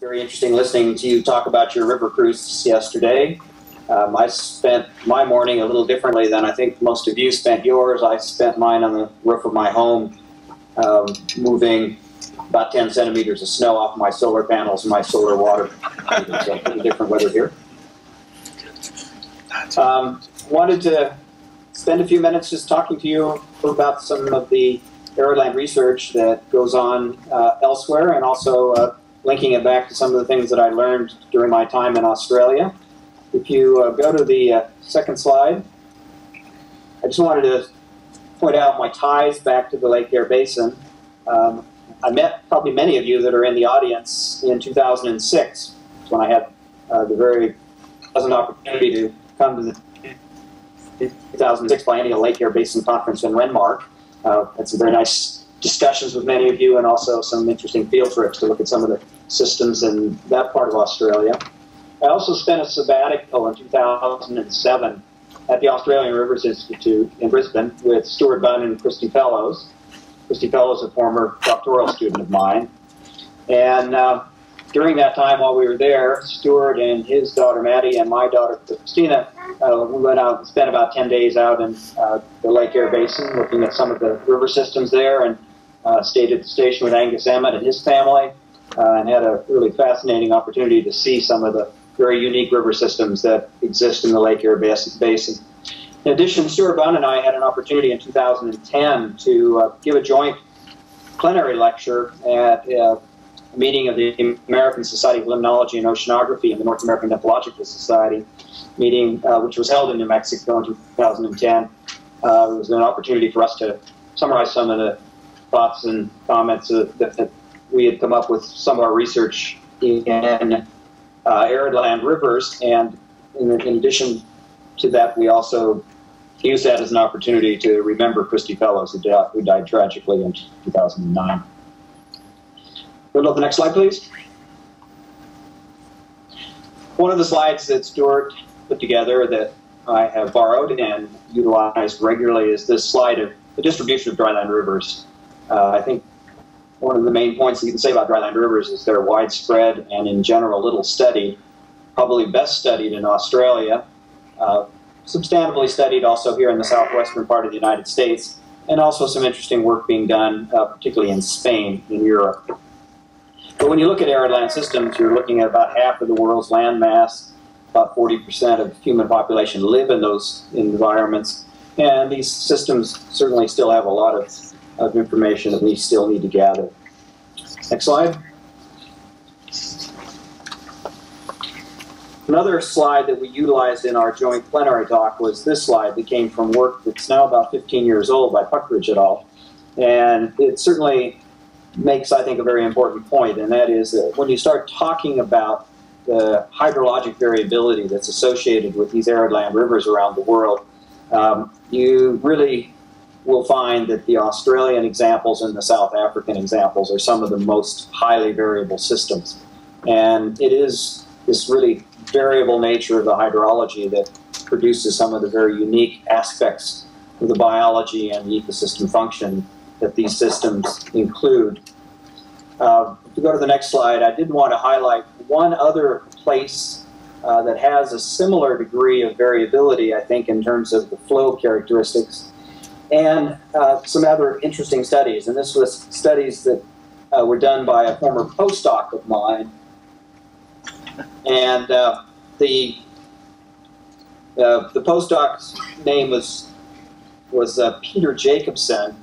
Very interesting listening to you talk about your river cruise yesterday. I spent my morning a little differently than I think most of you spent yours. I spent mine on the roof of my home, moving about 10 centimeters of snow off my solar panels and my solar water. So pretty different weather here. Wanted to spend a few minutes just talking to you about some of the arid land research that goes on elsewhere, and also linking it back to some of the things that I learned during my time in Australia. If you go to the second slide, I just wanted to point out my ties back to the Lake Eyre Basin. I met probably many of you that are in the audience in 2006, when I had the very pleasant opportunity to come to the 2006 Biennial Lake Eyre Basin Conference in Renmark. Had some very nice discussions with many of you, and also some interesting field trips to look at some of the systems in that part of Australia. I also spent a sabbatical in 2007 at the Australian Rivers Institute in Brisbane with Stuart Bunn and Christy Fellows. Christy Fellows, a former doctoral student of mine. And during that time while we were there, Stuart and his daughter Maddie and my daughter Christina, we went out and spent about 10 days out in the Lake Eyre Basin, looking at some of the river systems there, and stayed at the station with Angus Emmett and his family, and had a really fascinating opportunity to see some of the very unique river systems that exist in the Lake Eyre Basin. In addition, Stuart Bunn and I had an opportunity in 2010 to give a joint plenary lecture at a meeting of the American Society of Limnology and Oceanography and the North American Benthological Society meeting, which was held in New Mexico in 2010. It was an opportunity for us to summarize some of the thoughts and comments that we had come up with some of our research in arid land rivers, and in addition to that, we also used that as an opportunity to remember Christy Fellows, who died tragically in 2009. Go to the next slide, please. One of the slides that Stuart put together that I have borrowed and utilized regularly is this slide of the distribution of dryland rivers. I think one of the main points that you can say about dryland rivers is they're widespread and in general little studied, probably best studied in Australia, substantively studied also here in the southwestern part of the United States, and also some interesting work being done, particularly in Spain, in Europe. But when you look at arid land systems, you're looking at about half of the world's land mass, about 40% of human population live in those environments, and these systems certainly still have a lot of information that we still need to gather. Next slide. Another slide that we utilized in our joint plenary talk was this slide that came from work that's now about 15 years old by Puckridge et al. And it certainly makes, I think, a very important point, and that is that when you start talking about the hydrologic variability that's associated with these arid land rivers around the world, you really will find that the Australian examples and the South African examples are some of the most highly variable systems. And it is this really variable nature of the hydrology that produces some of the very unique aspects of the biology and the ecosystem function that these systems include. If you go to the next slide, I did want to highlight one other place that has a similar degree of variability, I think, in terms of the flow characteristics, and some other interesting studies. And this was studies that were done by a former postdoc of mine. And the postdoc's name was Peter Jacobson.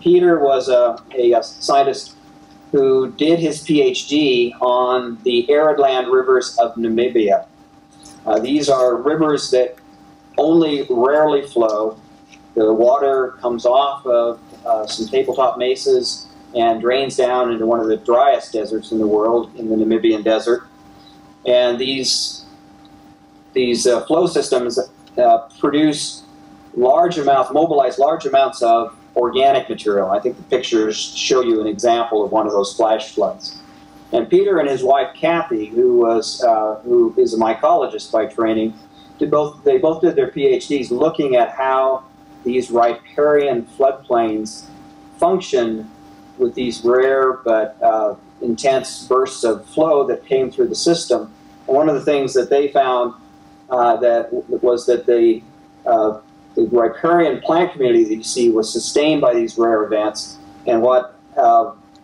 Peter was a scientist who did his PhD on the arid land rivers of Namibia. These are rivers that only rarely flow. The water comes off of some tabletop mesas and drains down into one of the driest deserts in the world, in the Namibian desert. And these flow systems produce mobilize large amounts of organic material. I think the pictures show you an example of one of those flash floods. And Peter and his wife Kathy, who is a mycologist by training, they both did their PhDs looking at how these riparian floodplains function with these rare but intense bursts of flow that came through the system. And one of the things that they found was that the riparian plant community that you see was sustained by these rare events. And what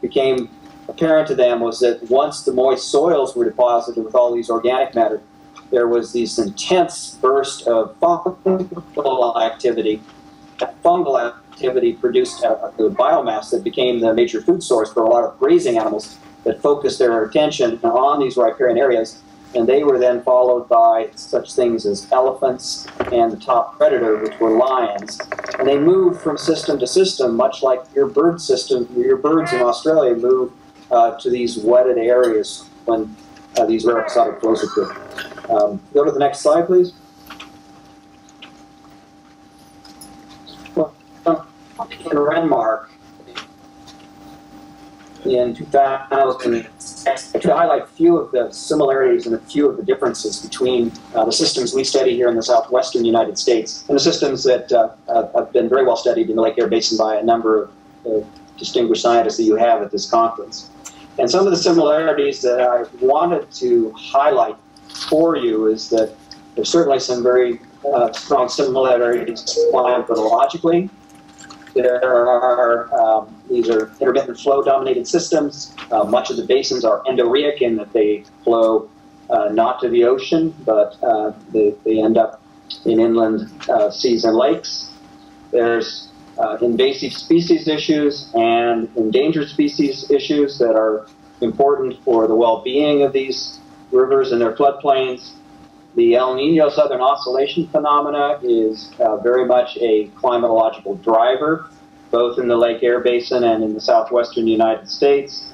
became apparent to them was that once the moist soils were deposited with all these organic matter, there was this intense burst of fungal activity. That fungal activity produced a biomass that became the major food source for a lot of grazing animals that focused their attention on these riparian areas. And they were then followed by such things as elephants and the top predator, which were lions. And they moved from system to system, much like your bird system, your birds in Australia move to these wetted areas when these rare exotic flows occur. Go to the next slide, please. In Renmark, in 2000, to highlight a few of the similarities and a few of the differences between the systems we study here in the southwestern United States and the systems that have been very well studied in the Lake Eyre Basin by a number of distinguished scientists that you have at this conference. And some of the similarities that I wanted to highlight for you is that there's certainly some very strong similarities climatologically. There are, these are intermittent flow dominated systems. Much of the basins are endorheic in that they flow not to the ocean, but they end up in inland seas and lakes. There's invasive species issues and endangered species issues that are important for the well-being of these rivers and their floodplains. The El Nino Southern Oscillation phenomena is very much a climatological driver, both in the Lake Eyre Basin and in the southwestern United States.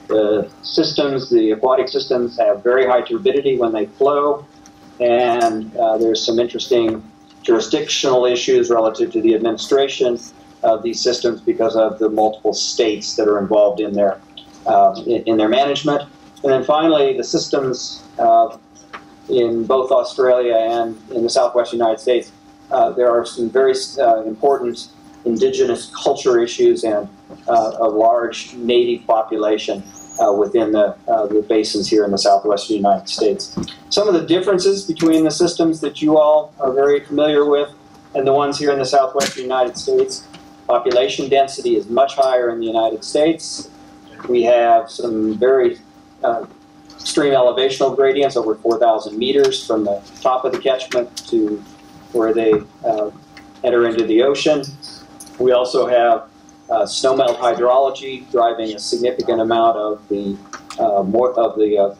The systems, the aquatic systems, have very high turbidity when they flow, and there's some interesting jurisdictional issues relative to the administration of these systems because of the multiple states that are involved in their management. And then finally, the systems in both Australia and in the southwestern United States, there are some very important indigenous culture issues and a large native population within the basins here in the southwestern United States. Some of the differences between the systems that you all are very familiar with and the ones here in the southwestern United States: population density is much higher in the United States. We have some very extreme elevational gradients, over 4,000 meters from the top of the catchment to where they enter into the ocean. We also have snowmelt hydrology driving a significant amount of the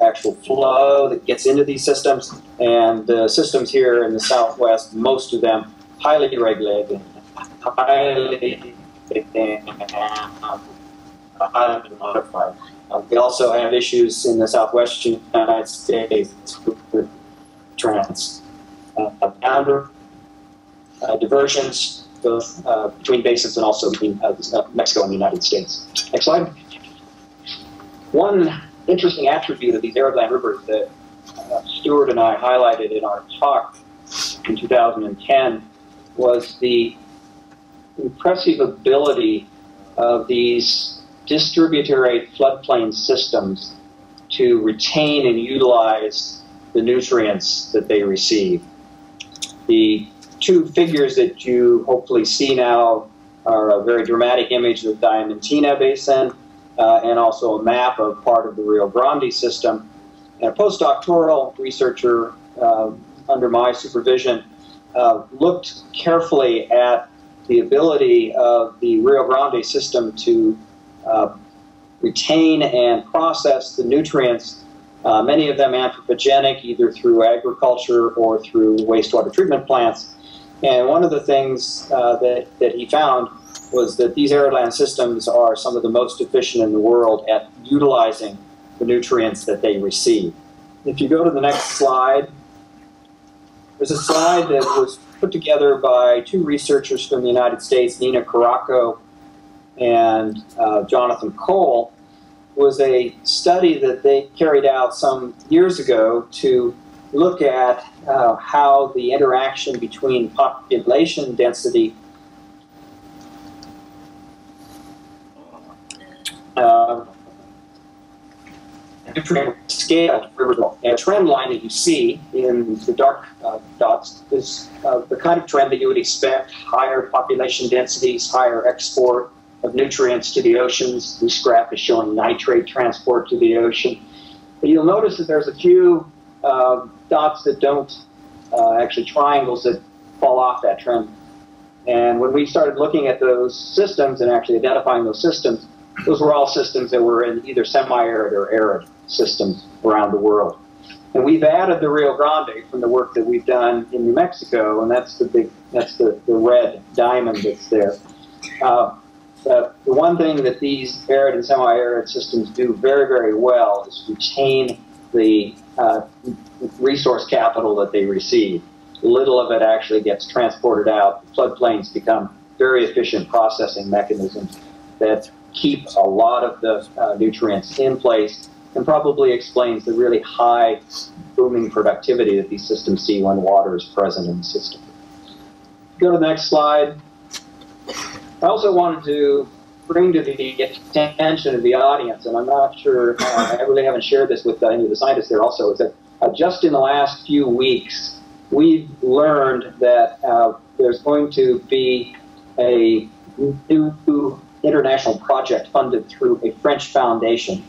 actual flow that gets into these systems. And the systems here in the southwest, most of them highly regulated, highly modified. We also have issues in the southwestern United States with trends, boundary diversions, both between basins and also between Mexico and the United States. Next slide. One interesting attribute of these arid land rivers that Stuart and I highlighted in our talk in 2010 was the impressive ability of these distributary floodplain systems to retain and utilize the nutrients that they receive. The two figures that you hopefully see now are a very dramatic image of the Diamantina Basin and also a map of part of the Rio Grande system. And a postdoctoral researcher under my supervision looked carefully at the ability of the Rio Grande system to retain and process the nutrients, many of them anthropogenic, either through agriculture or through wastewater treatment plants. And one of the things that he found was that these arid land systems are some of the most efficient in the world at utilizing the nutrients that they receive. If you go to the next slide, there's a slide that was put together by two researchers from the United States, Nina Caraco and Jonathan Cole. It was a study that they carried out some years ago to look at how the interaction between population density nutrient scale river. And a trend line that you see in the dark dots is the kind of trend that you would expect: higher population densities, higher export of nutrients to the oceans. This graph is showing nitrate transport to the ocean. But you'll notice that there's a few dots that don't, actually triangles that fall off that trend. And when we started looking at those systems and actually identifying those systems, those were all systems that were in either semi-arid or arid systems around the world. And we've added the Rio Grande from the work that we've done in New Mexico, and that's the red diamond that's there. The one thing that these arid and semi-arid systems do very, very well is retain the resource capital that they receive. Little of it actually gets transported out. Floodplains become very efficient processing mechanisms that keep a lot of the nutrients in place, and probably explains the really high booming productivity that these systems see when water is present in the system. Go to the next slide. I also wanted to bring to the attention of the audience, and I'm not sure, I really haven't shared this with any of the scientists there also, is that just in the last few weeks, we've learned that there's going to be a new international project funded through a French foundation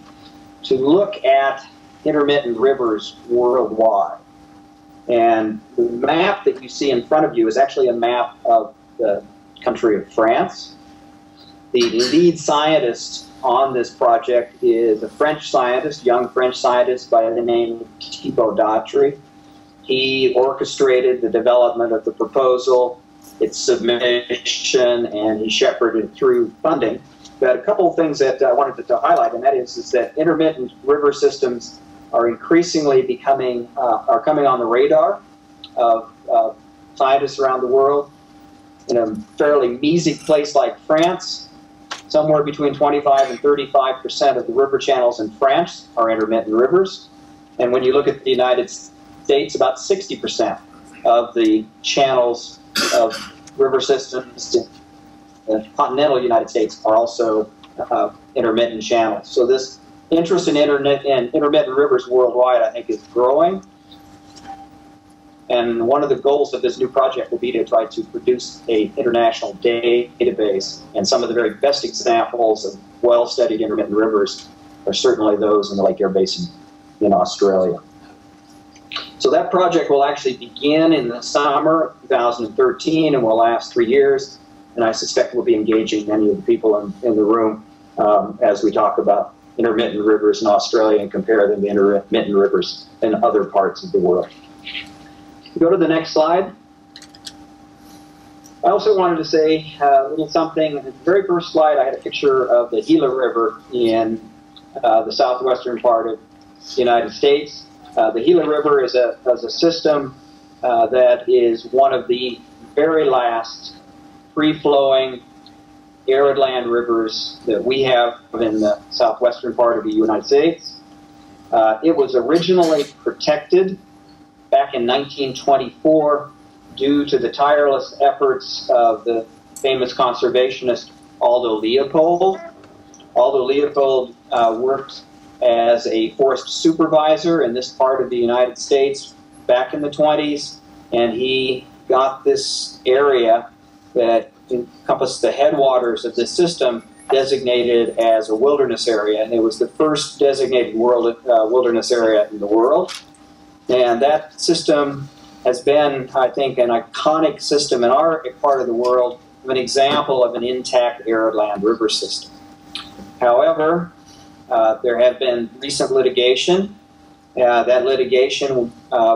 to look at intermittent rivers worldwide. And the map that you see in front of you is actually a map of the country of France. The lead scientist on this project is a French scientist, young French scientist by the name of Thibaut Dautry. He orchestrated the development of the proposal, its submission, and he shepherded it through funding. But a couple of things that I wanted to highlight, and that is that intermittent river systems are increasingly coming on the radar of scientists around the world. In a fairly measly place like France, somewhere between 25 and 35% of the river channels in France are intermittent rivers. And when you look at the United States, about 60% of the channels of river systems in the continental United States are also intermittent channels. So this interest in intermittent rivers worldwide, I think, is growing. And one of the goals of this new project will be to try to produce an international database. And some of the very best examples of well-studied intermittent rivers are certainly those in the Eyre Basin in Australia. So that project will actually begin in the summer of 2013 and will last 3 years. And I suspect we'll be engaging many of the people in the room as we talk about intermittent rivers in Australia and compare them to intermittent rivers in other parts of the world. Go to the next slide. I also wanted to say a little something. In the very first slide, I had a picture of the Gila River in the southwestern part of the United States. The Gila River is a system that is one of the very last free-flowing arid land rivers that we have in the southwestern part of the United States. It was originally protected back in 1924 due to the tireless efforts of the famous conservationist Aldo Leopold. Aldo Leopold worked as a forest supervisor in this part of the United States back in the 20s, and he got this area that encompassed the headwaters of this system designated as a wilderness area, and it was the first designated wilderness area in the world. And that system has been, I think, an iconic system in our part of the world, of an example of an intact arid land river system. However, there have been recent litigation. That litigation,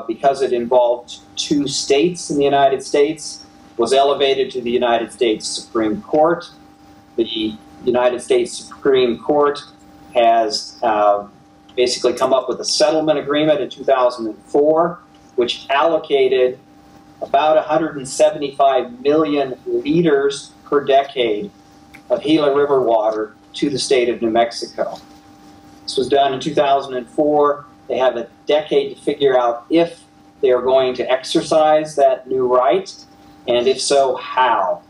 because it involved 2 states in the United States, was elevated to the United States Supreme Court. The United States Supreme Court has basically come up with a settlement agreement in 2004, which allocated about 175 million liters per decade of Gila River water to the state of New Mexico. This was done in 2004. They have a decade to figure out if they are going to exercise that new right, and if so, how.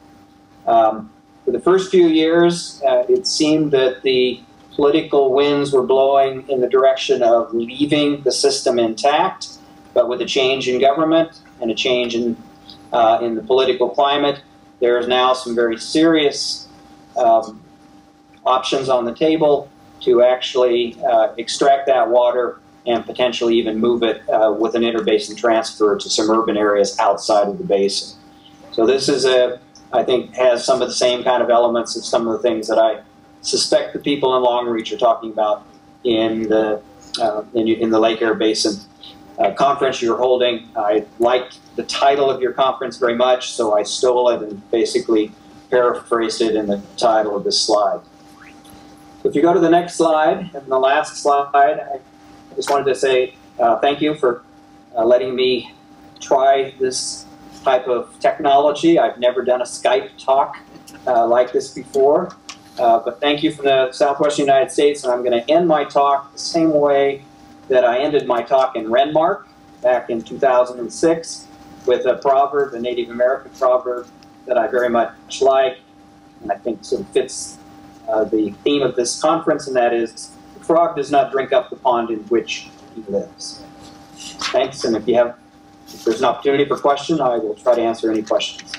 For the first few years, it seemed that the political winds were blowing in the direction of leaving the system intact, but with a change in government and a change in the political climate, there is now some very serious options on the table to actually extract that water and potentially even move it with an interbasin transfer to some urban areas outside of the basin. So this is I think has some of the same kind of elements of some of the things that I suspect the people in Long Reach are talking about in the Lake Eyre Basin conference you're holding. I liked the title of your conference very much, so I stole it and basically paraphrased it in the title of this slide. If you go to the next slide, and the last slide, I just wanted to say thank you for letting me try this type of technology. I've never done a Skype talk like this before, but thank you from the Southwestern United States, and I'm going to end my talk the same way that I ended my talk in Renmark back in 2006 with a proverb, a Native American proverb that I very much like, and I think sort of fits the theme of this conference, and that is, the frog does not drink up the pond in which he lives. Thanks, and if there's an opportunity for question, I will try to answer any questions.